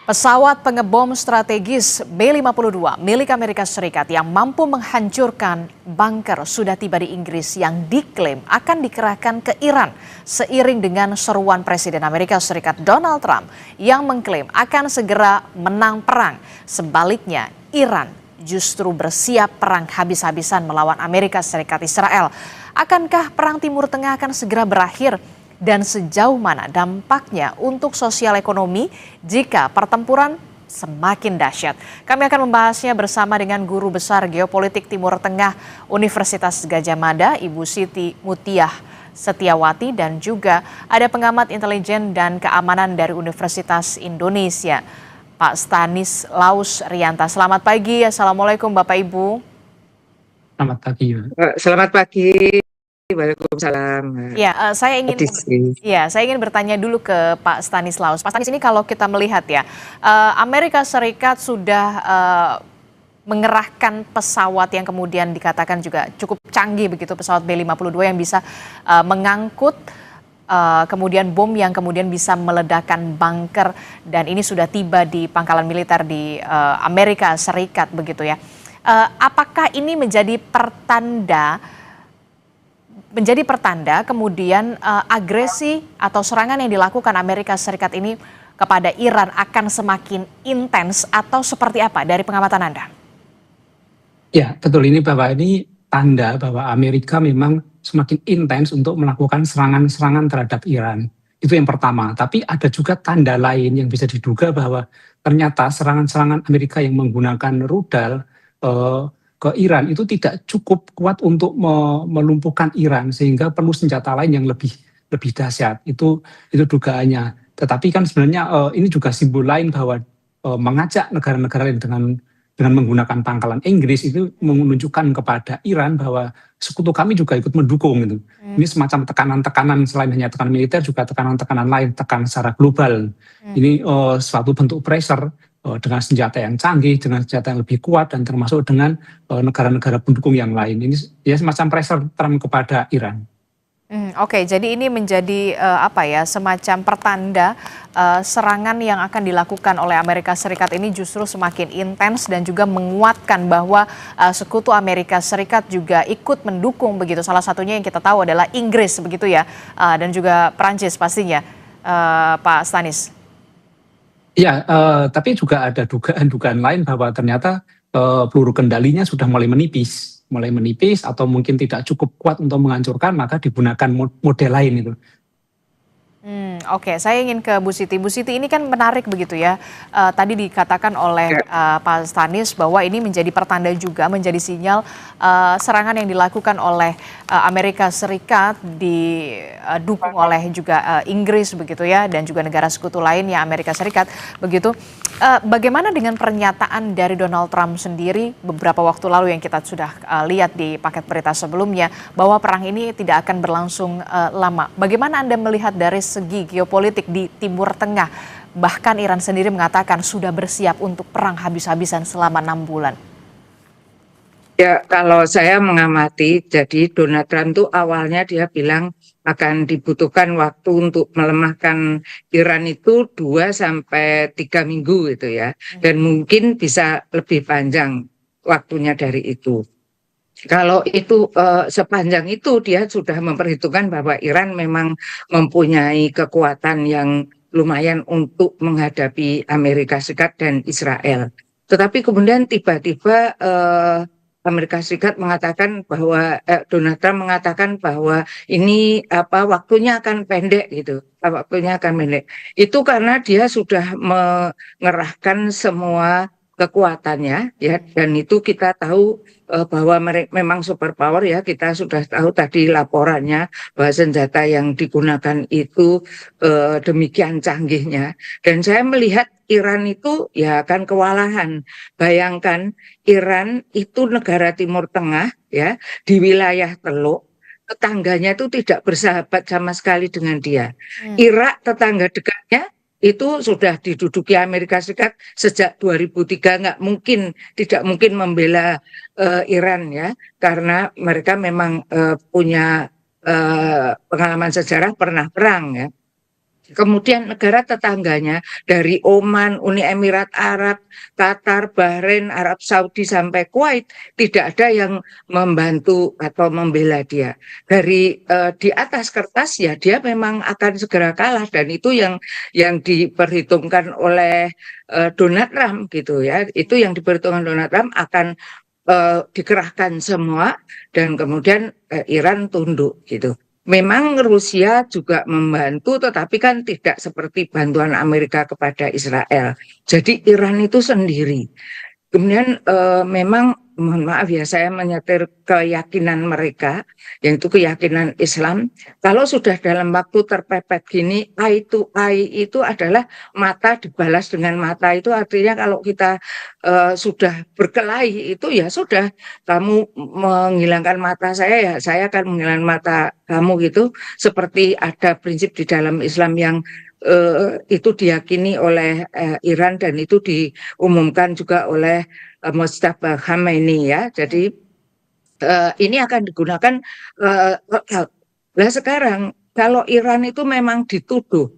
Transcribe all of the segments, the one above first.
Pesawat pengebom strategis B-52 milik Amerika Serikat yang mampu menghancurkan bunker sudah tiba di Inggris yang diklaim akan dikerahkan ke Iran seiring dengan seruan Presiden Amerika Serikat Donald Trump yang mengklaim akan segera menang perang. Sebaliknya, Iran justru bersiap perang habis-habisan melawan Amerika Serikat Israel. Akankah perang Timur Tengah akan segera berakhir? Dan sejauh mana dampaknya untuk sosial ekonomi jika pertempuran semakin dahsyat? Kami akan membahasnya bersama dengan Guru Besar Geopolitik Timur Tengah Universitas Gadjah Mada, Ibu Siti Mutiah Setiawati, dan juga ada pengamat intelijen dan keamanan dari Universitas Indonesia, Pak Stanislaus Rianta. Selamat pagi, Assalamualaikum Bapak Ibu. Selamat pagi. Selamat pagi. Waalaikumsalam. Saya ingin bertanya dulu ke Pak Stanislaus. Pak Stanis, ini kalau kita melihat ya, Amerika Serikat sudah mengerahkan pesawat yang kemudian dikatakan juga cukup canggih begitu, pesawat B-52 yang bisa mengangkut kemudian bom yang kemudian bisa meledakkan bunker, dan ini sudah tiba di pangkalan militer di Amerika Serikat begitu ya. Apakah ini menjadi pertanda kemudian agresi atau serangan yang dilakukan Amerika Serikat ini kepada Iran akan semakin intens atau seperti apa dari pengamatan Anda? Ya, betul, ini Bapak, ini tanda bahwa Amerika memang semakin intens untuk melakukan serangan-serangan terhadap Iran. Itu yang pertama. Tapi ada juga tanda lain yang bisa diduga bahwa ternyata serangan-serangan Amerika yang menggunakan rudal ke Iran itu tidak cukup kuat untuk melumpuhkan Iran, sehingga perlu senjata lain yang lebih dahsyat. Itu dugaannya. Tetapi kan sebenarnya ini juga simbol lain bahwa mengajak negara-negara lain dengan menggunakan pangkalan Inggris itu menunjukkan kepada Iran bahwa sekutu kami juga ikut mendukung gitu. Ini semacam tekanan-tekanan, selain hanya tekanan militer juga tekanan-tekanan lain, tekanan secara global. Ini suatu bentuk pressure dengan senjata yang canggih, dengan senjata yang lebih kuat, dan termasuk dengan negara-negara pendukung yang lain. Ini ya semacam pressure Trump kepada Iran. Oke, jadi ini menjadi semacam pertanda serangan yang akan dilakukan oleh Amerika Serikat ini justru semakin intens dan juga menguatkan bahwa sekutu Amerika Serikat juga ikut mendukung begitu. Salah satunya yang kita tahu adalah Inggris begitu ya, dan juga Prancis pastinya, Pak Stanis. Ya, tapi juga ada dugaan-dugaan lain bahwa ternyata peluru kendalinya sudah mulai menipis atau mungkin tidak cukup kuat untuk menghancurkan, maka digunakan model lain itu. Oke, saya ingin ke Bu Siti. Bu Siti, ini kan menarik begitu ya. Tadi dikatakan oleh Pak Stanis bahwa ini menjadi pertanda juga, menjadi sinyal serangan yang dilakukan oleh Amerika Serikat didukung oleh juga Inggris begitu ya, dan juga negara sekutu lainnya Amerika Serikat begitu. Bagaimana dengan pernyataan dari Donald Trump sendiri beberapa waktu lalu yang kita sudah lihat di paket berita sebelumnya bahwa perang ini tidak akan berlangsung lama. Bagaimana Anda melihat dari segi geopolitik di Timur Tengah? Bahkan Iran sendiri mengatakan sudah bersiap untuk perang habis-habisan selama 6 bulan. Ya, kalau saya mengamati, jadi Donald Trump tuh awalnya dia bilang akan dibutuhkan waktu untuk melemahkan Iran itu 2-3 minggu gitu ya. Dan mungkin bisa lebih panjang waktunya dari itu. Kalau itu sepanjang itu dia sudah memperhitungkan bahwa Iran memang mempunyai kekuatan yang lumayan untuk menghadapi Amerika Serikat dan Israel. Tetapi kemudian tiba-tiba Amerika Serikat mengatakan bahwa Donald Trump mengatakan bahwa ini waktunya akan pendek gitu. Waktunya akan pendek. Itu karena dia sudah mengerahkan semua kekuatannya ya, dan itu kita tahu bahwa memang superpower ya. Kita sudah tahu tadi laporannya bahwa senjata yang digunakan itu demikian canggihnya, dan saya melihat Iran itu ya akan kewalahan. Bayangkan Iran itu negara Timur Tengah ya, di wilayah Teluk, tetangganya itu tidak bersahabat sama sekali dengan dia. Irak tetangga dekatnya itu sudah diduduki Amerika Serikat sejak 2003, tidak mungkin membela Iran ya, karena mereka memang punya pengalaman sejarah pernah perang ya. Kemudian negara tetangganya dari Oman, Uni Emirat Arab, Qatar, Bahrain, Arab Saudi sampai Kuwait tidak ada yang membantu atau membela dia. Dari di atas kertas ya dia memang akan segera kalah dan itu yang diperhitungkan oleh Donald Trump gitu ya. Itu yang diperhitungkan Donald Trump akan dikerahkan semua dan kemudian Iran tunduk gitu. Memang Rusia juga membantu, tetapi kan tidak seperti bantuan Amerika kepada Israel. Jadi Iran itu sendiri. Kemudian memang mohon maaf ya saya menyetir keyakinan mereka, yaitu keyakinan Islam. Kalau sudah dalam waktu terpepet gini, eye to eye itu adalah mata dibalas dengan mata. Itu artinya kalau kita sudah berkelahi itu ya sudah, kamu menghilangkan mata saya ya saya akan menghilangkan mata kamu gitu. Seperti ada prinsip di dalam Islam yang itu diyakini oleh Iran dan itu diumumkan juga oleh Mojtaba Khamenei ya. Jadi ini akan digunakan. Nah sekarang kalau Iran itu memang dituduh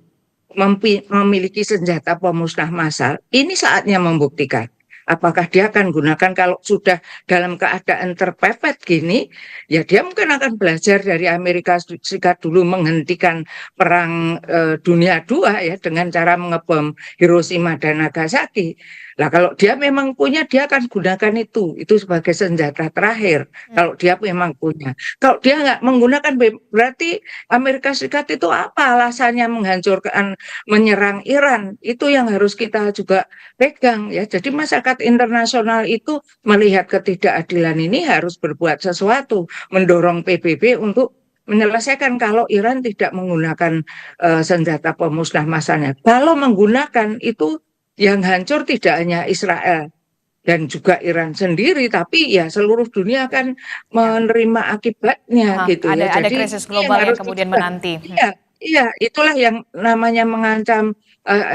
memiliki senjata pemusnah massal, ini saatnya membuktikan. Apakah dia akan gunakan kalau sudah dalam keadaan terpepet gini, ya dia mungkin akan belajar dari Amerika Serikat dulu menghentikan perang dunia II ya dengan cara mengebom Hiroshima dan Nagasaki. Nah kalau dia memang punya, dia akan gunakan itu sebagai senjata terakhir. Kalau dia memang punya. Kalau dia nggak menggunakan, berarti Amerika Serikat itu apa alasannya menghancurkan, menyerang Iran? Itu yang harus kita juga pegang ya. Jadi masyarakat internasional itu melihat ketidakadilan ini harus berbuat sesuatu, mendorong PBB untuk menyelesaikan kalau Iran tidak menggunakan senjata pemusnah massalnya. Kalau menggunakan itu yang hancur tidak hanya Israel dan juga Iran sendiri, tapi ya seluruh dunia akan menerima akibatnya gitu ya. Ada Jadi krisis global yang kemudian menanti. Iya, itulah yang namanya mengancam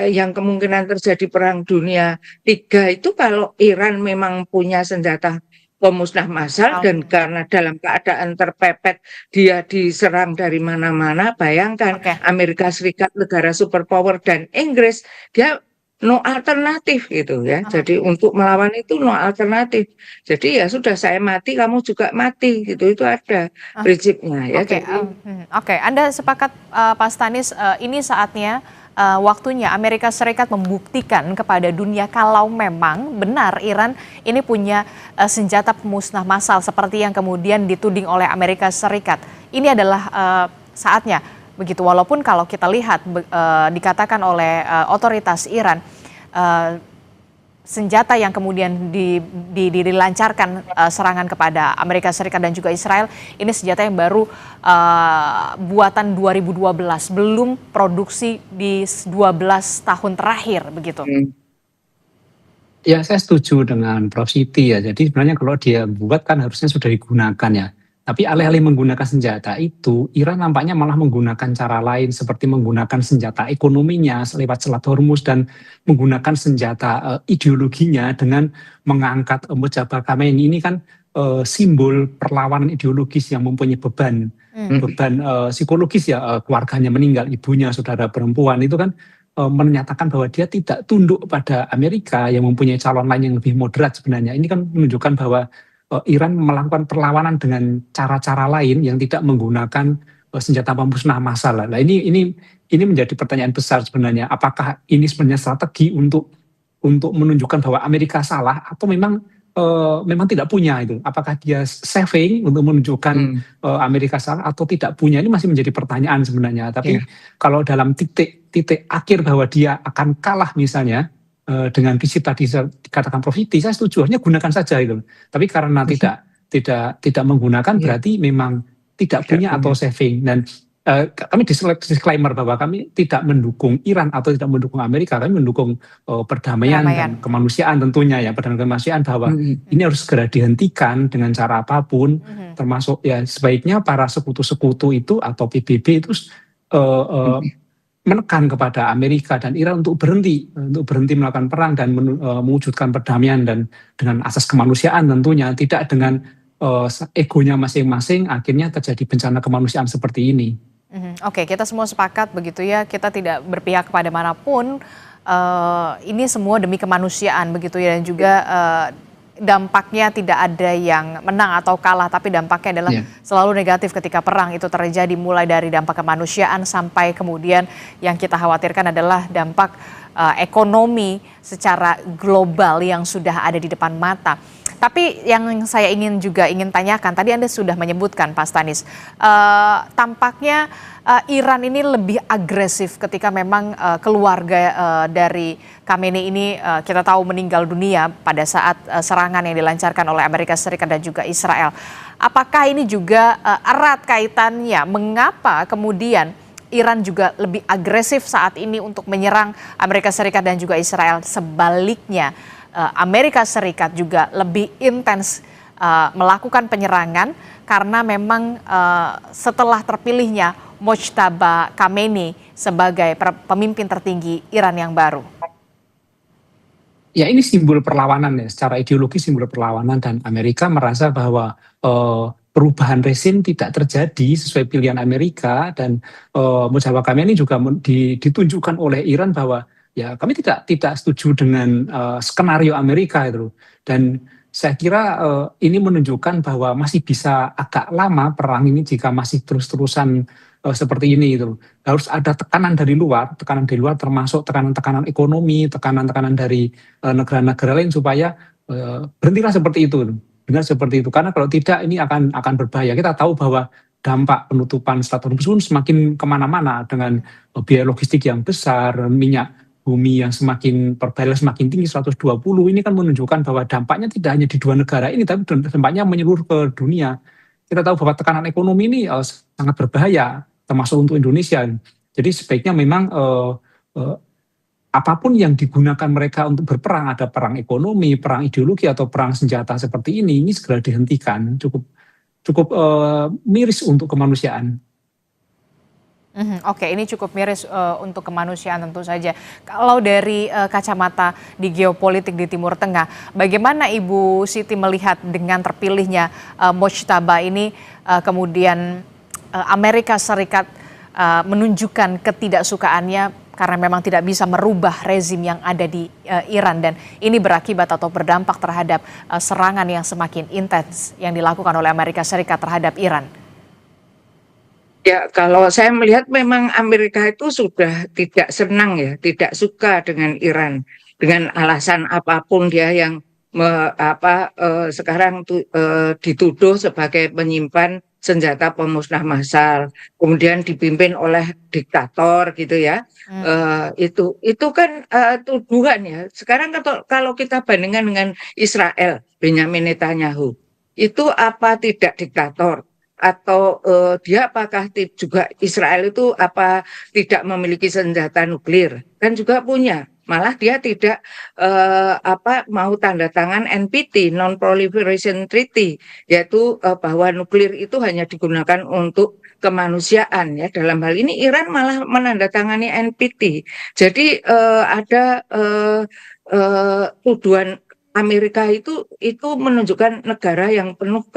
yang kemungkinan terjadi perang dunia III itu kalau Iran memang punya senjata pemusnah massal dan karena dalam keadaan terpepet dia diserang dari mana-mana, bayangkan Amerika Serikat negara superpower dan Inggris dia no alternatif gitu ya. Jadi untuk melawan itu no alternatif. Jadi ya sudah saya mati, kamu juga mati gitu. Itu ada prinsipnya ya. Oke, Anda sepakat Pak Stanis ini saatnya waktunya Amerika Serikat membuktikan kepada dunia kalau memang benar Iran ini punya senjata pemusnah massal seperti yang kemudian dituding oleh Amerika Serikat. Ini adalah saatnya. Begitu, walaupun kalau kita lihat dikatakan oleh otoritas Iran senjata yang kemudian dilancarkan serangan kepada Amerika Serikat dan juga Israel ini senjata yang baru buatan 2012, belum produksi di 12 tahun terakhir begitu. Ya saya setuju dengan Prof. Siti ya. Jadi sebenarnya kalau dia buat kan harusnya sudah digunakan ya. Tapi alih-alih menggunakan senjata itu, Iran nampaknya malah menggunakan cara lain seperti menggunakan senjata ekonominya lewat Selat Hormuz dan menggunakan senjata ideologinya dengan mengangkat Mojtaba Khamenei. Ini kan simbol perlawanan ideologis yang mempunyai beban psikologis ya, keluarganya meninggal, ibunya, saudara perempuan itu kan menyatakan bahwa dia tidak tunduk pada Amerika yang mempunyai calon lain yang lebih moderat sebenarnya. Ini kan menunjukkan bahwa Iran melakukan perlawanan dengan cara-cara lain yang tidak menggunakan senjata pemusnah massal. Nah ini menjadi pertanyaan besar sebenarnya. Apakah ini sebenarnya strategi untuk menunjukkan bahwa Amerika salah atau memang tidak punya itu? Apakah dia saving untuk menunjukkan Amerika salah atau tidak punya? Ini masih menjadi pertanyaan sebenarnya. Tapi kalau dalam titik akhir bahwa dia akan kalah misalnya, dengan visi tadi dikatakan Prof. Siti, saya setuju, hanya gunakan saja itu. Tapi karena tidak menggunakan berarti memang tidak punya atau saving. Dan kami disclaimer bahwa kami tidak mendukung Iran atau tidak mendukung Amerika, kami mendukung perdamaian dan kemanusiaan tentunya ya, perdamaian kemanusiaan bahwa ini harus segera dihentikan dengan cara apapun, termasuk ya sebaiknya para sekutu-sekutu itu atau PBB itu menekan kepada Amerika dan Iran untuk berhenti melakukan perang dan mewujudkan perdamaian dan dengan asas kemanusiaan tentunya, tidak dengan egonya masing-masing akhirnya terjadi bencana kemanusiaan seperti ini. Oke, kita semua sepakat begitu ya, kita tidak berpihak kepada manapun, ini semua demi kemanusiaan begitu ya, dan juga dampaknya tidak ada yang menang atau kalah, tapi dampaknya adalah Ya, selalu negatif ketika perang itu terjadi, mulai dari dampak kemanusiaan sampai kemudian yang kita khawatirkan adalah dampak ekonomi secara global yang sudah ada di depan mata. Tapi yang saya ingin tanyakan, tadi Anda sudah menyebutkan Pak Stanis, tampaknya Iran ini lebih agresif ketika memang keluarga dari Khamenei ini kita tahu meninggal dunia pada saat serangan yang dilancarkan oleh Amerika Serikat dan juga Israel. Apakah ini juga erat kaitannya? Mengapa kemudian Iran juga lebih agresif saat ini untuk menyerang Amerika Serikat dan juga Israel? Sebaliknya, Amerika Serikat juga lebih intens melakukan penyerangan karena memang setelah terpilihnya Mojtaba Khamenei sebagai pemimpin tertinggi Iran yang baru. ya ini simbol perlawanan ya, secara ideologi simbol perlawanan, dan Amerika merasa bahwa perubahan rezim tidak terjadi sesuai pilihan Amerika, dan Mojtaba Khamenei juga ditunjukkan oleh Iran bahwa ya kami tidak setuju dengan skenario Amerika itu, dan saya kira ini menunjukkan bahwa masih bisa agak lama perang ini jika masih terus-terusan seperti ini itu. Harus ada tekanan dari luar termasuk tekanan-tekanan ekonomi, tekanan-tekanan dari negara-negara lain supaya berhentilah seperti itu. Dengan seperti itu, karena kalau tidak ini akan berbahaya. Kita tahu bahwa dampak penutupan Strait Hormuz pun semakin kemana-mana dengan biaya logistik yang besar, minyak bumi yang semakin per barrel semakin tinggi 120, ini kan menunjukkan bahwa dampaknya tidak hanya di dua negara ini, tapi dampaknya menyeluruh ke dunia. Kita tahu bahwa tekanan ekonomi ini sangat berbahaya, termasuk untuk Indonesia. Jadi sebaiknya memang apapun yang digunakan mereka untuk berperang, ada perang ekonomi, perang ideologi, atau perang senjata seperti ini segera dihentikan. Cukup miris untuk kemanusiaan. Oke, ini cukup miris untuk kemanusiaan tentu saja. Kalau dari kacamata di geopolitik di Timur Tengah, bagaimana Ibu Siti melihat dengan terpilihnya Mojtaba ini, kemudian Amerika Serikat menunjukkan ketidaksukaannya karena memang tidak bisa merubah rezim yang ada di Iran, dan ini berakibat atau berdampak terhadap serangan yang semakin intens yang dilakukan oleh Amerika Serikat terhadap Iran? Ya, kalau saya melihat memang Amerika itu sudah tidak senang ya, tidak suka dengan Iran, dengan alasan apapun dia yang sekarang dituduh sebagai penyimpan senjata pemusnah massal, kemudian dipimpin oleh diktator gitu ya. Itu kan tuduhan ya. Sekarang kalau kita bandingkan dengan Israel, Benyamin Netanyahu, itu apa tidak diktator? Atau dia apakah juga Israel itu apa tidak memiliki senjata nuklir, kan juga punya, malah dia tidak mau tanda tangan NPT, Non Proliferation Treaty, yaitu bahwa nuklir itu hanya digunakan untuk kemanusiaan ya. Dalam hal ini Iran malah menandatangani NPT. Jadi ada tuduhan Amerika itu menunjukkan negara yang penuh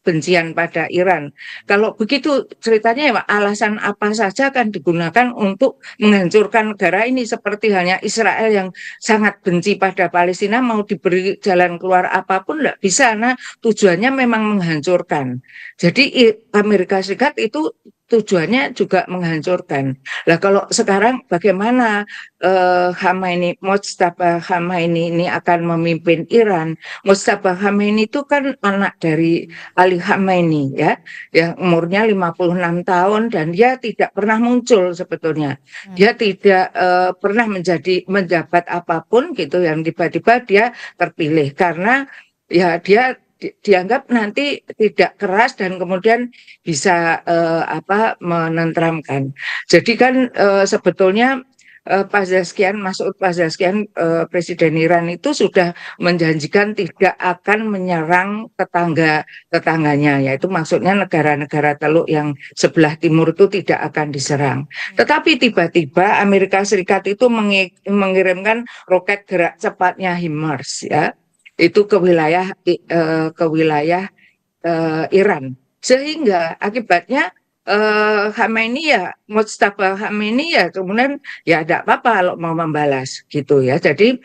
kebencian pada Iran. Kalau begitu ceritanya ya, alasan apa saja akan digunakan untuk menghancurkan negara ini, seperti halnya Israel yang sangat benci pada Palestina, mau diberi jalan keluar apapun tidak bisa, nah tujuannya memang menghancurkan. Jadi Amerika Serikat itu tujuannya juga menghancurkan. Nah kalau sekarang bagaimana Mojtaba Khamenei ini akan memimpin Iran? Mojtaba Khamenei itu kan anak dari Ali Khamenei ya, yang umurnya 56 tahun, dan dia tidak pernah muncul sebetulnya. Dia tidak pernah menjabat apapun gitu, yang tiba-tiba dia terpilih karena ya dia dianggap nanti tidak keras dan kemudian bisa menenteramkan. Jadi kan sebetulnya Masud Pezeshkian, Presiden Iran itu sudah menjanjikan tidak akan menyerang tetangganya, yaitu maksudnya negara-negara Teluk yang sebelah timur itu tidak akan diserang. Tetapi tiba-tiba Amerika Serikat itu mengirimkan roket gerak cepatnya HIMARS ya, itu ke wilayah Iran, sehingga akibatnya Khamenei ya, Mojtaba Khamenei ya, kemudian ya tidak apa-apa kalau mau membalas gitu ya. Jadi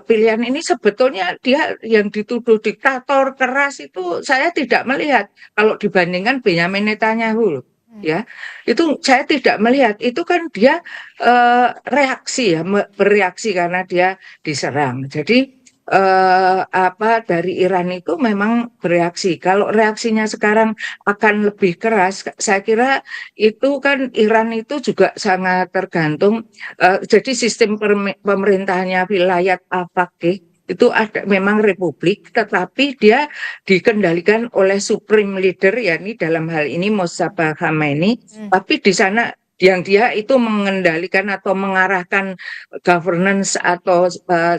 pilihan ini sebetulnya dia yang dituduh diktator keras itu saya tidak melihat kalau dibandingkan Benyamin Netanyahu loh, ya. Itu saya tidak melihat, itu kan dia reaksi ya, bereaksi karena dia diserang. Jadi dari Iran itu memang bereaksi. Kalau reaksinya sekarang akan lebih keras, saya kira itu kan Iran itu juga sangat tergantung. Jadi sistem pemerintahnya wilayah al-Faqih itu ada memang republik, tetapi dia dikendalikan oleh supreme leader, yakni dalam hal ini Mojtaba Khamenei. Tapi di sana yang dia itu mengendalikan atau mengarahkan governance atau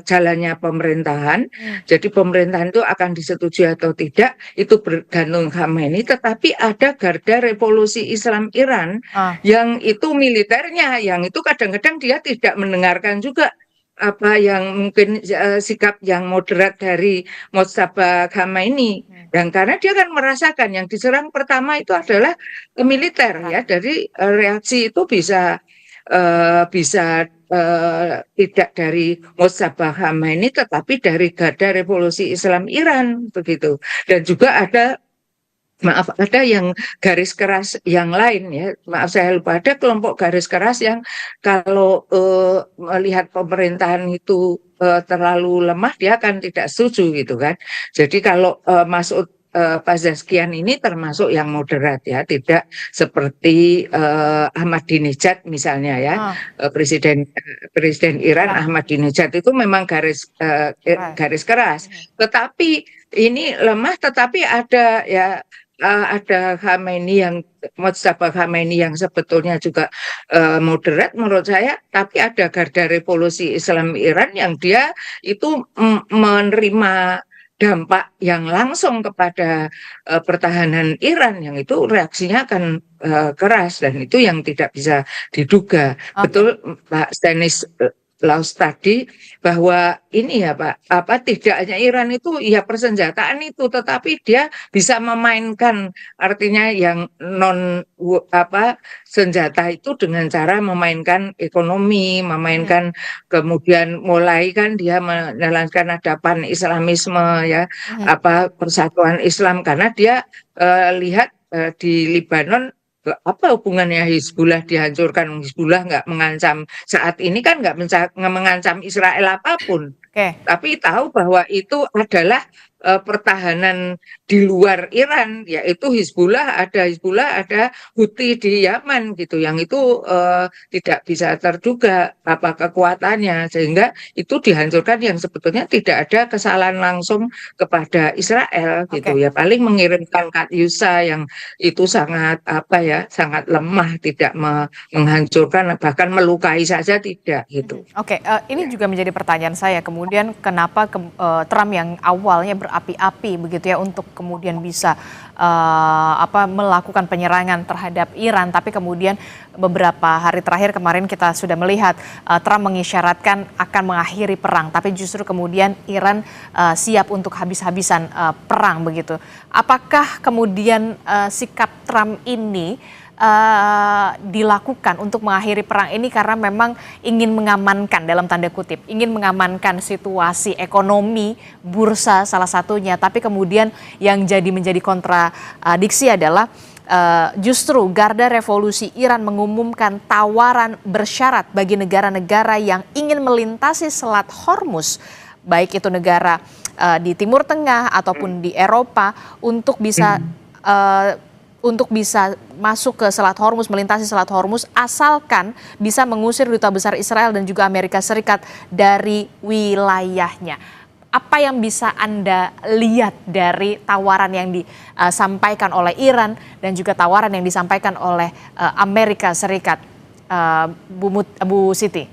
jalannya pemerintahan. Jadi pemerintahan itu akan disetujui atau tidak itu bergantung Khamenei. Tetapi ada Garda Revolusi Islam Iran yang itu militernya, yang itu kadang-kadang dia tidak mendengarkan juga apa yang mungkin sikap yang moderat dari Mojtaba Khamenei. Dan karena dia kan merasakan yang diserang pertama itu adalah militer ya, dari reaksi itu bisa tidak dari Mojtaba Khamenei tetapi dari Garda Revolusi Islam Iran begitu. Dan juga ada yang garis keras yang lain ya, maaf saya lupa, ada kelompok garis keras yang kalau melihat pemerintahan itu terlalu lemah dia akan tidak setuju gitu kan. Jadi kalau Mas'ud Pezeshkian ini termasuk yang moderat ya, tidak seperti Ahmadinejad misalnya ya, presiden Iran Ahmadinejad itu memang garis keras. Tetapi ini lemah, tetapi ada ya ada Khamenei yang Mojtaba Khamenei yang sebetulnya juga moderat menurut saya, tapi ada Garda Revolusi Islam Iran yang dia itu menerima dampak yang langsung kepada pertahanan Iran, yang itu reaksinya akan keras dan itu yang tidak bisa diduga. Betul Pak Stanislaus tadi bahwa ini ya Pak, tidak hanya Iran itu ya persenjataan itu, tetapi dia bisa memainkan artinya yang non senjata itu dengan cara memainkan ekonomi, memainkan kemudian mulai kan dia menelankan ada pan-Islamisme ya, persatuan Islam karena dia lihat di Lebanon apa hubungannya Hizbullah dihancurkan, Hizbullah nggak mengancam saat ini kan nggak mengancam Israel apapun, tapi tahu bahwa itu adalah pertahanan di luar Iran, yaitu Hizbullah, ada Houthi di Yaman gitu, yang itu tidak bisa terduga apa kekuatannya, sehingga itu dihancurkan yang sebetulnya tidak ada kesalahan langsung kepada Israel gitu ya, paling mengirimkan Katyusha yang itu sangat sangat lemah, tidak menghancurkan bahkan melukai saja tidak gitu. Ini juga menjadi pertanyaan saya kemudian, kenapa Trump yang awalnya berapi-api begitu ya untuk kemudian bisa melakukan penyerangan terhadap Iran, tapi kemudian beberapa hari terakhir kemarin kita sudah melihat Trump mengisyaratkan akan mengakhiri perang, tapi justru kemudian Iran siap untuk habis-habisan perang begitu. Apakah kemudian sikap Trump ini dilakukan untuk mengakhiri perang ini karena memang ingin mengamankan, dalam tanda kutip, ingin mengamankan situasi ekonomi bursa salah satunya, tapi kemudian yang menjadi kontradiksi adalah justru Garda Revolusi Iran mengumumkan tawaran bersyarat bagi negara-negara yang ingin melintasi Selat Hormuz, baik itu negara di Timur Tengah ataupun di Eropa, untuk bisa masuk ke Selat Hormuz, melintasi Selat Hormuz, asalkan bisa mengusir duta besar Israel dan juga Amerika Serikat dari wilayahnya. Apa yang bisa Anda lihat dari tawaran yang disampaikan oleh Iran dan juga tawaran yang disampaikan oleh Amerika Serikat, Bu Siti?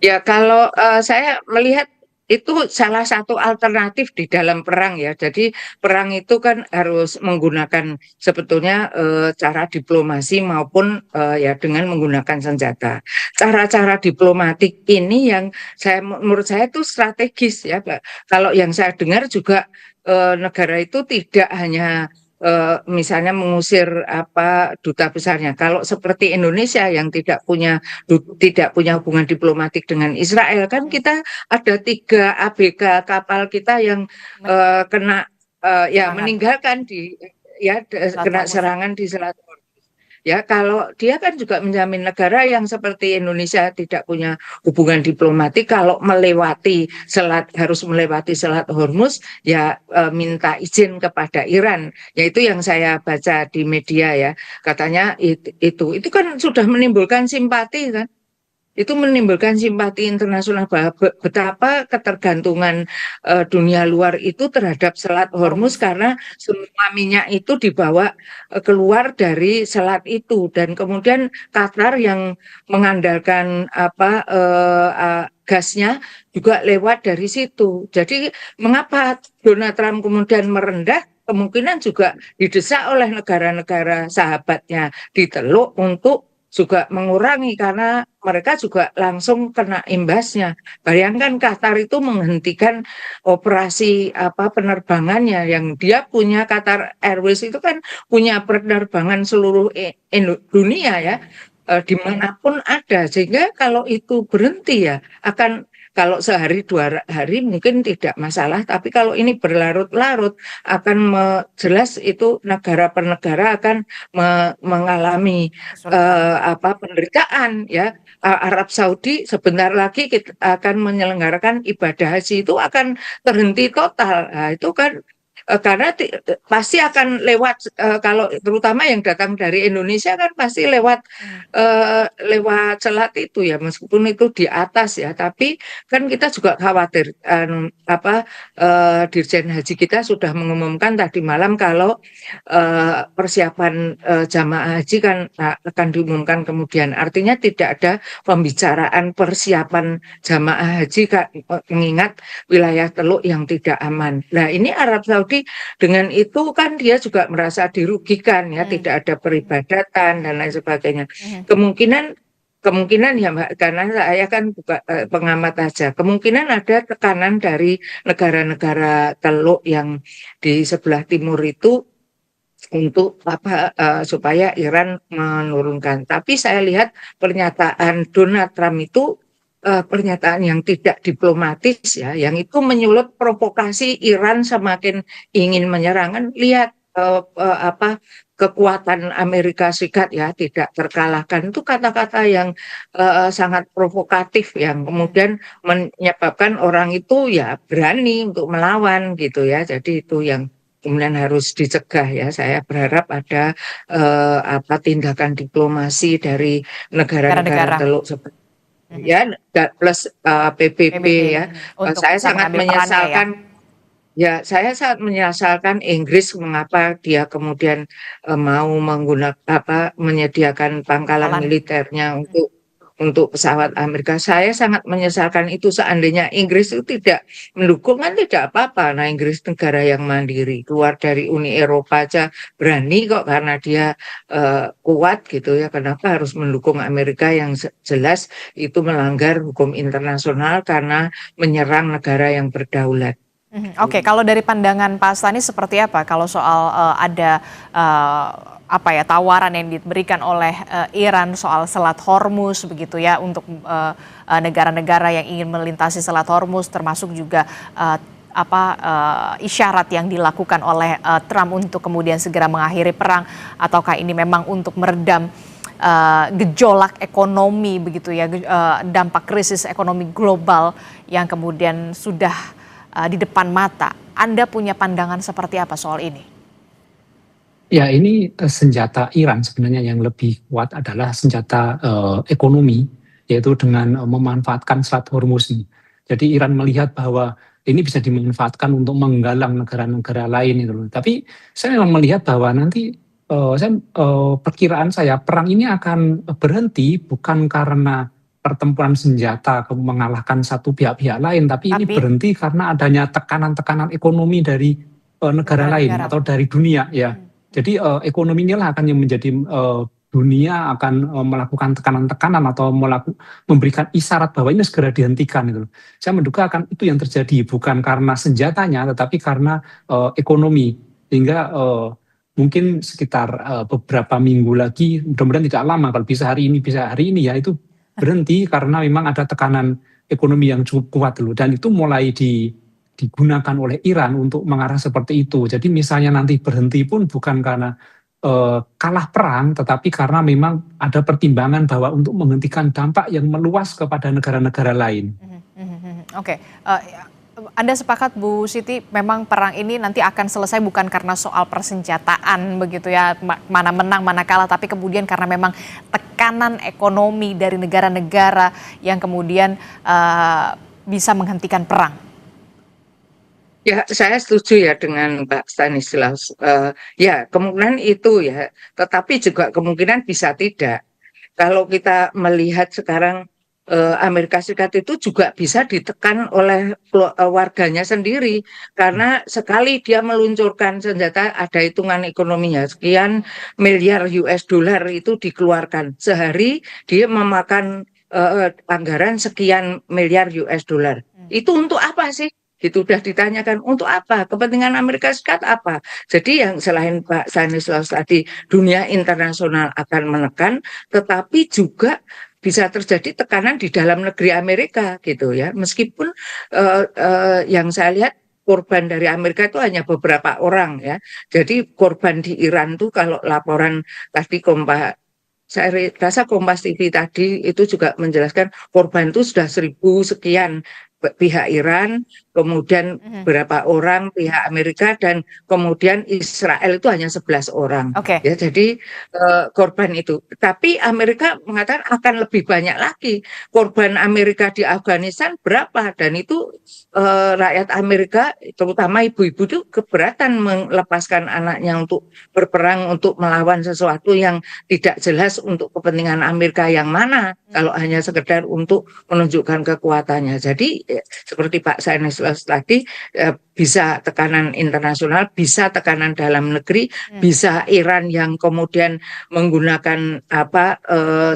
Ya, kalau saya melihat itu salah satu alternatif di dalam perang ya. Jadi perang itu kan harus menggunakan sebetulnya cara diplomasi maupun ya dengan menggunakan senjata. Cara-cara diplomatik ini yang menurut saya itu strategis ya, Pak. Kalau yang saya dengar juga negara itu tidak hanya misalnya mengusir duta besarnya. Kalau seperti Indonesia yang tidak punya hubungan diplomatik dengan Israel, kan kita ada 3 ABK kapal kita yang kena ya Serangan meninggalkan Selat kena Hormuz. serangan di Selat Hormuz. Ya, kalau dia kan juga menjamin negara yang seperti Indonesia tidak punya hubungan diplomatik, kalau harus melewati Selat Hormuz, ya minta izin kepada Iran. Ya itu yang saya baca di media ya, katanya itu kan sudah menimbulkan simpati kan. Itu menimbulkan simpati internasional bahwa betapa ketergantungan dunia luar itu terhadap Selat Hormuz Hormuz. karena semua minyak itu dibawa keluar dari selat itu, dan kemudian Qatar yang mengandalkan gasnya juga lewat dari situ. Jadi mengapa Donald Trump kemudian merendah? Kemungkinan juga didesak oleh negara-negara sahabatnya di Teluk untuk juga mengurangi, karena mereka juga langsung kena imbasnya. Bayangkan Qatar itu menghentikan operasi penerbangannya yang dia punya. Qatar Airways itu kan punya penerbangan seluruh dunia ya, dimanapun ada, sehingga kalau itu berhenti ya kalau sehari 2 hari mungkin tidak masalah, tapi kalau ini berlarut-larut akan jelas itu negara per negara akan mengalami penderitaan ya. Arab Saudi sebentar lagi kita akan menyelenggarakan ibadah haji, itu akan terhenti total. Nah, itu kan karena pasti akan lewat, kalau terutama yang datang dari Indonesia kan pasti lewat selat itu ya, meskipun itu di atas ya, tapi kan kita juga khawatir. Dirjen Haji kita sudah mengumumkan tadi malam kalau persiapan jamaah haji kan akan diumumkan kemudian. Artinya tidak ada pembicaraan persiapan jamaah haji, mengingat wilayah Teluk yang tidak aman. Nah, ini Arab Saudi dengan itu kan dia juga merasa dirugikan ya, tidak ada peribadatan dan lain sebagainya. Kemungkinan ya Mbak, karena saya kan bukan pengamat aja, kemungkinan ada tekanan dari negara-negara Teluk yang di sebelah timur itu untuk supaya Iran menurunkan. Tapi saya lihat pernyataan Donald Trump itu pernyataan yang tidak diplomatis ya, yang itu menyulut provokasi Iran semakin ingin menyerang. Kan lihat kekuatan Amerika Serikat ya, tidak terkalahkan, itu kata-kata yang sangat provokatif yang kemudian menyebabkan orang itu ya berani untuk melawan gitu ya. Jadi itu yang kemudian harus dicegah ya. Saya berharap ada tindakan diplomasi dari negara-negara Negara-negara Teluk seperti ya, plus PBB ya. untuk Saya bisa sangat mengambil perannya ya. saya sangat menyesalkan Inggris mengapa dia kemudian mau menyediakan pangkalan Pangkalan. militernya untuk pesawat Amerika. Saya sangat menyesalkan itu. Seandainya Inggris itu tidak mendukung kan tidak apa-apa. Nah, Inggris negara yang mandiri, keluar dari Uni Eropa aja berani kok, karena dia kuat gitu ya. Kenapa harus mendukung Amerika yang jelas itu melanggar hukum internasional karena menyerang negara yang berdaulat. Oke, kalau dari pandangan Pak Astani seperti apa kalau soal ada tawaran yang diberikan oleh Iran soal Selat Hormuz begitu ya, untuk negara-negara yang ingin melintasi Selat Hormuz, termasuk juga isyarat yang dilakukan oleh Trump untuk kemudian segera mengakhiri perang, ataukah ini memang untuk meredam gejolak ekonomi begitu ya, dampak krisis ekonomi global yang kemudian sudah di depan mata. Anda punya pandangan seperti apa soal ini? Ya, ini senjata Iran sebenarnya yang lebih kuat adalah senjata ekonomi, yaitu dengan memanfaatkan Selat Hormuz ini. Jadi Iran melihat bahwa ini bisa dimanfaatkan untuk menggalang negara-negara lain itu. Tapi saya memang melihat bahwa nanti perkiraan saya perang ini akan berhenti bukan karena pertempuran senjata mengalahkan satu pihak lain, tapi ini berhenti karena adanya tekanan-tekanan ekonomi dari negara lain atau dari dunia ya. Jadi ekonomi inilah akan yang menjadi dunia akan melakukan tekanan-tekanan atau memberikan isyarat bahwa ini segera dihentikan gitu. Saya menduga akan itu yang terjadi, bukan karena senjatanya tetapi karena ekonomi, sehingga mungkin sekitar beberapa minggu lagi, mudah-mudahan tidak lama, kalau bisa hari ini ya itu berhenti karena memang ada tekanan ekonomi yang cukup kuat dulu, dan itu mulai digunakan oleh Iran untuk mengarah seperti itu. Jadi misalnya nanti berhenti pun bukan karena kalah perang, tetapi karena memang ada pertimbangan bahwa untuk menghentikan dampak yang meluas kepada negara-negara lain. Oke, Anda sepakat Bu Siti, memang perang ini nanti akan selesai bukan karena soal persenjataan begitu ya, mana menang mana kalah, tapi kemudian karena memang tekanan ekonomi dari negara-negara yang kemudian bisa menghentikan perang. Ya, saya setuju ya dengan Pak Stanislaus. Ya, kemungkinan itu ya, tetapi juga kemungkinan bisa tidak. Kalau kita melihat sekarang Amerika Serikat itu juga bisa ditekan oleh warganya sendiri, karena sekali dia meluncurkan senjata ada hitungan ekonominya, sekian miliar US dollar itu dikeluarkan sehari, dia memakan anggaran sekian miliar US dollar. Itu untuk apa sih? Itu sudah ditanyakan untuk apa, kepentingan Amerika Serikat apa. Jadi yang selain Pak Stanislaus tadi, dunia internasional akan menekan, tetapi juga bisa terjadi tekanan di dalam negeri Amerika gitu ya. Meskipun yang saya lihat korban dari Amerika itu hanya beberapa orang ya. Jadi korban di Iran tuh kalau laporan tadi saya rasa Kompas TV tadi itu juga menjelaskan korban itu sudah 1.000 sekian pihak Iran, kemudian berapa orang pihak Amerika, dan kemudian Israel itu hanya 11 orang. Oke. Ya, jadi korban itu. Tapi Amerika mengatakan akan lebih banyak lagi. Korban Amerika di Afghanistan berapa? Dan itu rakyat Amerika, terutama ibu-ibu itu keberatan melepaskan anaknya untuk berperang, untuk melawan sesuatu yang tidak jelas untuk kepentingan Amerika yang mana, kalau hanya sekedar untuk menunjukkan kekuatannya. Jadi seperti Pak Stanislaus tadi, bisa tekanan internasional, bisa tekanan dalam negeri, bisa Iran yang kemudian menggunakan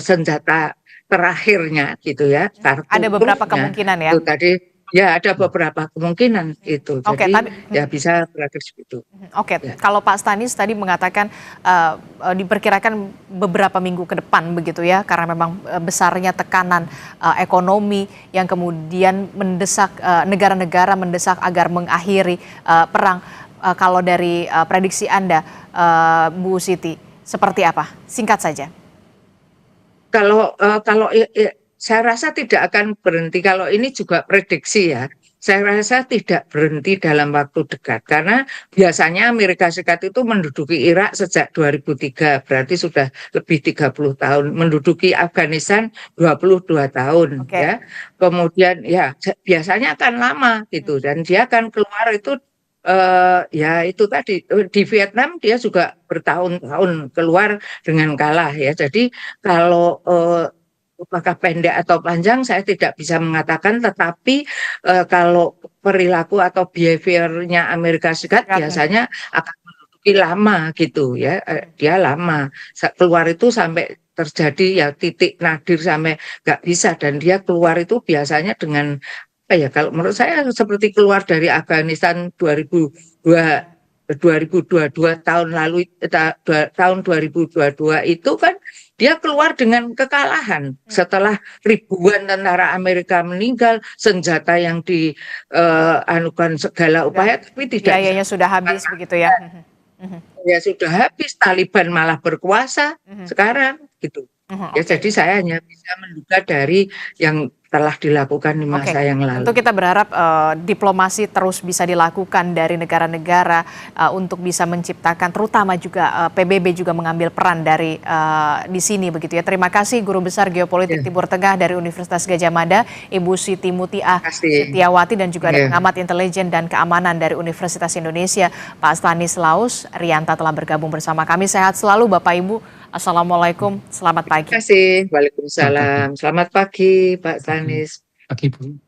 senjata terakhirnya gitu ya. Ada beberapa kemungkinan ya. Itu tadi ya ada beberapa kemungkinan itu. Oke, Jadi ya bisa berakhir seperti itu. Oke, Ya. kalau Pak Stanis tadi mengatakan diperkirakan beberapa minggu ke depan begitu ya, karena memang besarnya tekanan ekonomi yang kemudian mendesak negara-negara mendesak agar mengakhiri perang. Kalau dari prediksi Anda, Bu Siti, seperti apa? Singkat saja. Kalau saya rasa tidak akan berhenti. Kalau ini juga prediksi ya. Saya rasa tidak berhenti dalam waktu dekat, karena biasanya Amerika Serikat itu menduduki Irak sejak 2003, berarti sudah lebih 30 tahun. Menduduki Afghanistan 22 tahun. Oke. Ya. Kemudian ya biasanya akan lama gitu, dan dia akan keluar itu ya itu tadi di Vietnam dia juga bertahun-tahun keluar dengan kalah ya. Jadi kalau apakah pendek atau panjang saya tidak bisa mengatakan, tetapi kalau perilaku atau behaviornya Amerika Serikat biasanya akan menduduki lama gitu ya. Dia lama keluar itu sampai terjadi ya titik nadir sampai nggak bisa, dan dia keluar itu biasanya dengan kalau menurut saya seperti keluar dari Afghanistan 2022 tahun lalu, tahun 2022 itu kan dia keluar dengan kekalahan setelah ribuan tentara Amerika meninggal, senjata yang dianukan segala upaya, tapi tidak biayanya sudah habis begitu ya. Ya sudah habis, Taliban malah berkuasa sekarang gitu. Ya jadi saya hanya bisa menduga dari yang telah dilakukan di masa yang lalu. Tentu kita berharap diplomasi terus bisa dilakukan dari negara-negara untuk bisa menciptakan, terutama juga PBB juga mengambil peran dari di sini begitu ya. Terima kasih Guru Besar Geopolitik Timur Tengah dari Universitas Gadjah Mada, Ibu Siti Mutiah Setiawati, dan juga ada pengamat intelijen dan keamanan dari Universitas Indonesia, Pak Stanislaus Rianta telah bergabung bersama kami. Sehat selalu Bapak Ibu. Assalamualaikum, selamat pagi. Terima kasih. Waalaikumsalam. Selamat pagi Pak Stanis. Pagi Bu.